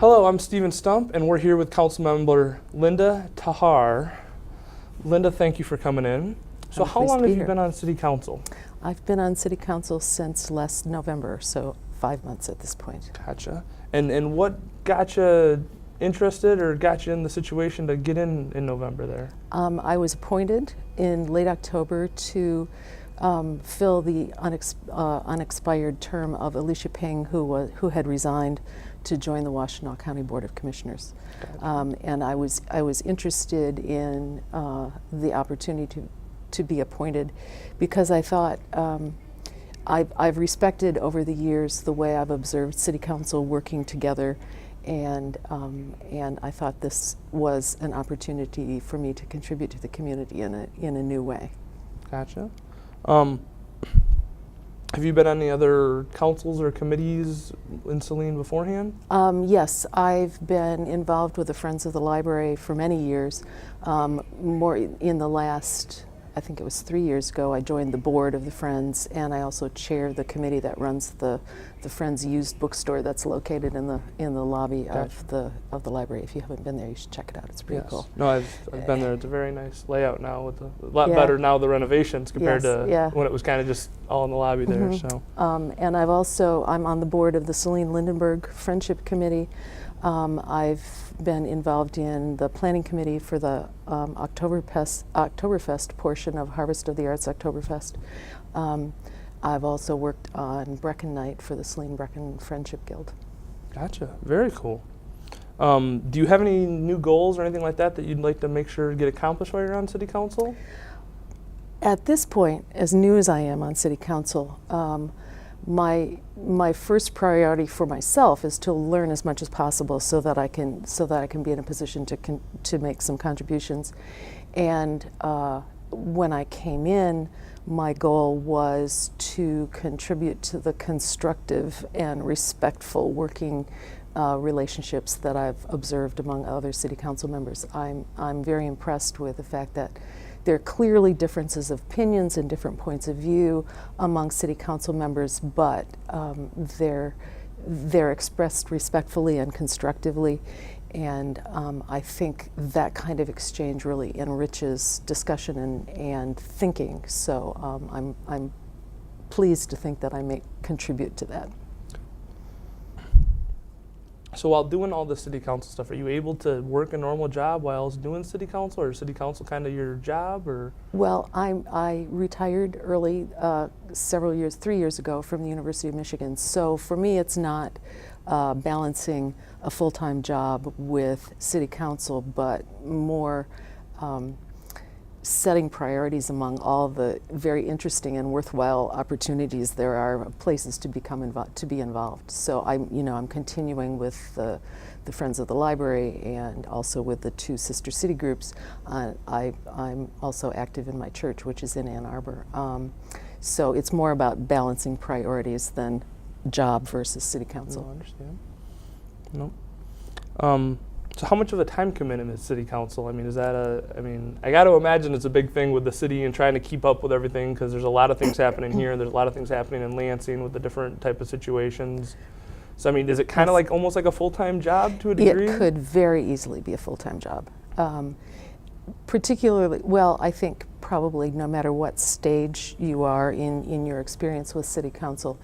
Hello, I'm Stephen Stump, and we're here with Councilmember Linda TerHaar. Linda, thank you for coming in. So how long have you been on City Council? I've been on City Council since last November, so 5 months at this point. Gotcha. And what got you interested or got you in the situation to get in November there? I was appointed in late October to fill the unexpired term of Alicia Ping, who had resigned to join the Washtenaw County Board of Commissioners. Gotcha. And I was interested in the opportunity to be appointed because I thought I've respected over the years the way I've observed City Council working together, and I thought this was an opportunity for me to contribute to the community in a new way. Gotcha. Have you been on any other councils or committees in Saline beforehand? Yes, I've been involved with the Friends of the Library for many years. More in the last, I think it was 3 years ago, I joined the board of the Friends, and I also chair the committee that runs the Friends used bookstore that's located in the lobby Gotcha. of the library. If you haven't been there, you should check it out. It's pretty cool. No, I've been there. It's a very nice layout now, with a lot better now, the renovations compared to when it was kind of just all in the lobby there. So. And I'm on the board of the Saline Lindenberg Friendship Committee. I've been involved in the planning committee for the Oktoberfest portion of Harvest of the Arts Oktoberfest. I've also worked on Brecken Night for the Saline Brecken Friendship Guild. Gotcha. Very cool. Do you have any new goals or anything like that that you'd like to make sure get accomplished while you're on City Council? At this point, as new as I am on City Council, my first priority for myself is to learn as much as possible so that I can be in a position to make some contributions. And when I came in, my goal was to contribute to the constructive and respectful working relationships that I've observed among other City Council members. I'm very impressed with the fact that there are clearly differences of opinions and different points of view among City Council members, but they're expressed respectfully and constructively, and I think that kind of exchange really enriches discussion and thinking. So I'm pleased to think that I may contribute to that. So while doing all the City Council stuff, are you able to work a normal job while doing City Council, or is City Council kind of your job, or? Well, I retired early 3 years ago from the University of Michigan. So for me, it's not balancing a full-time job with City Council, but more setting priorities among all the very interesting and worthwhile opportunities there are places to be involved. So I'm continuing with the Friends of the Library and also with the 2 sister city groups. I'm also active in my church, which is in Ann Arbor. So it's more about balancing priorities than job versus City Council. No, I understand. No. So how much of a time commitment is City Council? I mean, I got to imagine it's a big thing with the city and trying to keep up with everything, because there's a lot of things happening here and there's a lot of things happening in Lansing with the different type of situations. So I mean, is it kind of like almost like a full-time job to a degree? It could very easily be a full-time job. Particularly, well, I think probably no matter what stage you are in your experience with City Council,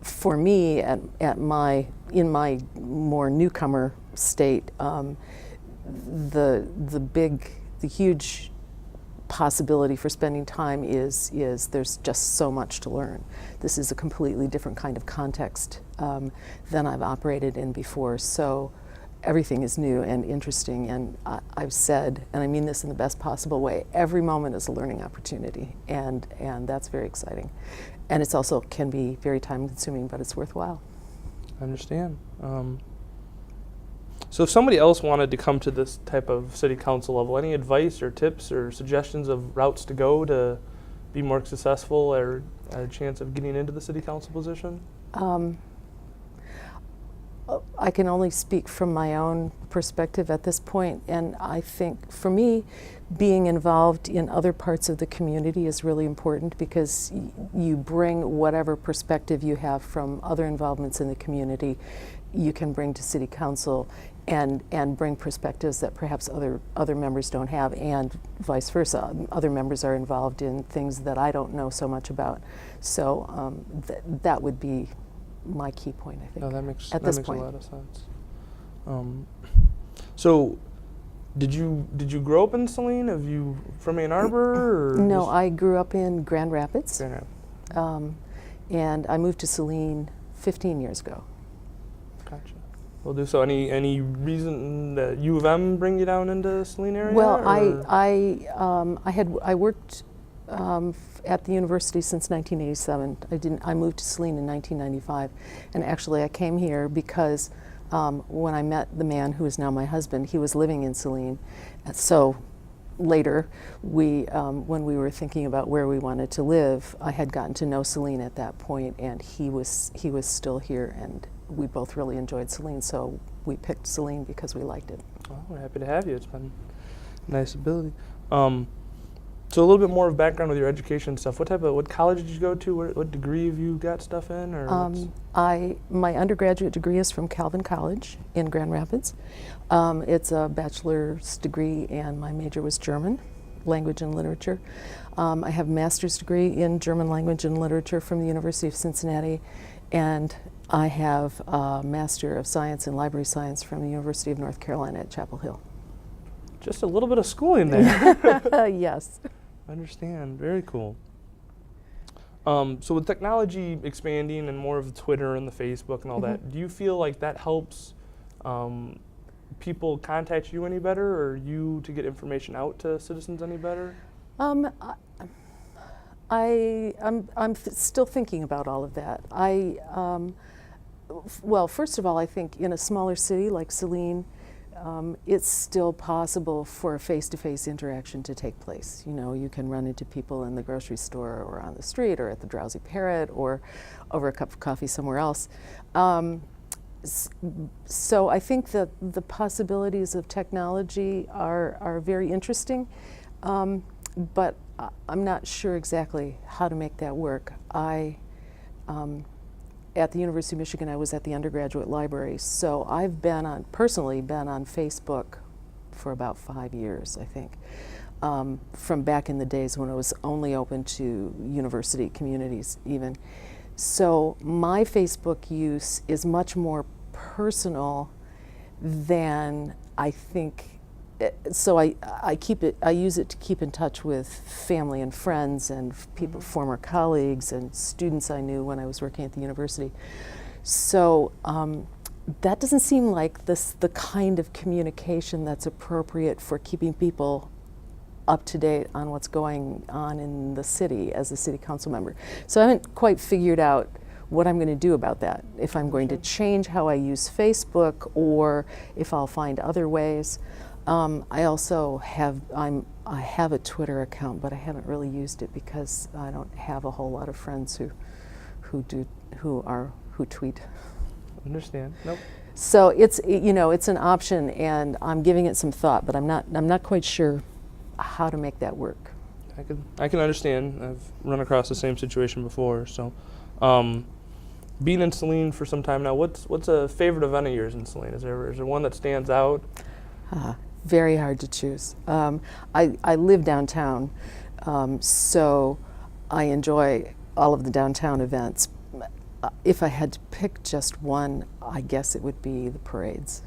for me, in my more newcomer state, the huge possibility for spending time is there's just so much to learn. This is a completely different kind of context than I've operated in before. So everything is new and interesting, and I've said, and I mean this in the best possible way, every moment is a learning opportunity, and that's very exciting. And it's also can be very time consuming, but it's worthwhile. I understand. So if somebody else wanted to come to this type of City Council level, any advice or tips or suggestions of routes to go to be more successful or a chance of getting into the City Council position? I can only speak from my own perspective at this point, and I think for me, being involved in other parts of the community is really important, because you bring whatever perspective you have from other involvements in the community you can bring to City Council and bring perspectives that perhaps other members don't have, and vice versa. Other members are involved in things that I don't know so much about. So that would be my key point, I think. No, that makes at this point. a lot of sense. So, did you grow up in Saline? Have you from Ann Arbor? Or No, just I grew up in Grand Rapids, Grand Rapids? and I moved to Saline 15 years ago. Gotcha. Will do. So, any reason that U of M bring you down into Saline area? Well, or? I worked at the university since 1987. I moved to Saline in 1995, and actually I came here because when I met the man who is now my husband, he was living in Saline. So later, when we were thinking about where we wanted to live, I had gotten to know Saline at that point, and he was still here, and we both really enjoyed Saline, so we picked Saline because we liked it. Well, we're happy to have you. It's been a nice ability. So a little bit more of background with your education stuff. What college did you go to? What degree have you got stuff in? Or my undergraduate degree is from Calvin College in Grand Rapids. It's a bachelor's degree, and my major was German, language and literature. I have a master's degree in German language and literature from the University of Cincinnati, and I have a Master of Science in Library Science from the University of North Carolina at Chapel Hill. Just a little bit of schooling there. Yes. I understand. Very cool. So with technology expanding and more of the Twitter and the Facebook and all that, do you feel like that helps people contact you any better, or you to get information out to citizens any better? I'm still thinking about all of that. Well, first of all, I think in a smaller city like Saline, it's still possible for a face-to-face interaction to take place. You know, you can run into people in the grocery store or on the street or at the Drowsy Parrot or over a cup of coffee somewhere else. So I think that the possibilities of technology are very interesting, but I'm not sure exactly how to make that work. At the University of Michigan, I was at the undergraduate library, so I've personally been on Facebook for about 5 years, I think, from back in the days when it was only open to university communities even. So my Facebook use is much more personal than I think. So I use it to keep in touch with family and friends and people, former colleagues and students I knew when I was working at the university. So that doesn't seem like the kind of communication that's appropriate for keeping people up to date on what's going on in the city as a city council member. So I haven't quite figured out what I'm going to do about that, if I'm going to change how I use Facebook or if I'll find other ways. I also have I have a Twitter account, but I haven't really used it because I don't have a whole lot of friends who tweet. Understand? Nope. So it's it's an option, and I'm giving it some thought, but I'm not quite sure how to make that work. I can understand. I've run across the same situation before. So, being in Saline for some time now, what's a favorite event of yours in Saline? Is there one that stands out? Very hard to choose. I live downtown, so I enjoy all of the downtown events. If I had to pick just one, I guess it would be the parades.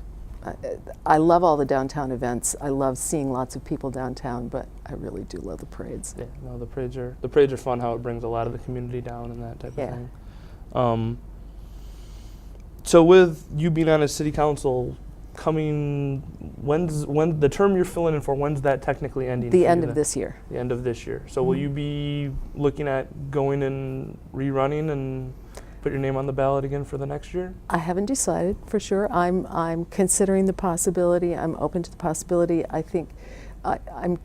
I love all the downtown events. I love seeing lots of people downtown, but I really do love the parades. Yeah, no, the parades are fun. How it brings a lot of the community down and that type of thing. So with you being on a city council, when the term you're filling in for, when's that technically ending? The end of this year. The end of this year. So will you be looking at going and rerunning and put your name on the ballot again for the next year? I haven't decided for sure. I'm considering the possibility. I'm open to the possibility. I think I'm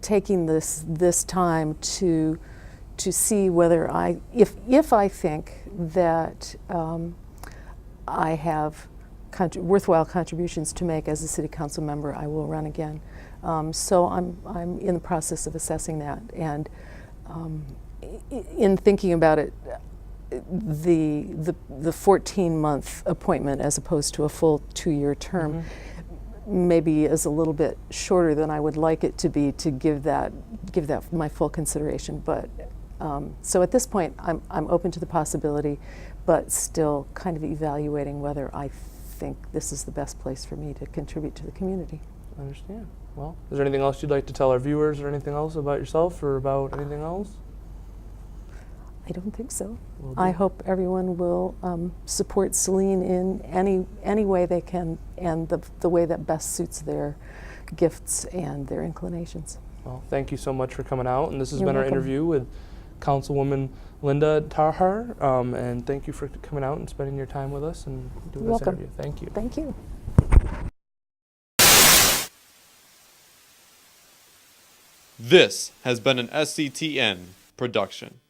taking this time to see whether if I think that I have worthwhile contributions to make as a city council member, I will run again. So I'm in the process of assessing that, and in thinking about it, the 14-month appointment as opposed to a full 2-year term maybe is a little bit shorter than I would like it to be to give that my full consideration. But so at this point, I'm open to the possibility, but still kind of evaluating whether I think this is the best place for me to contribute to the community. I understand. Well, is there anything else you'd like to tell our viewers, or anything else about yourself, or about anything else? I don't think so. Will I do. hope everyone will support Saline in any way they can, and the way that best suits their gifts and their inclinations. Well, thank you so much for coming out, and this has You're been our welcome. interview with Councilwoman Linda TerHaar, and thank you for coming out and spending your time with us and doing You're this welcome. interview. Thank you. Thank you. This has been an SCTN production.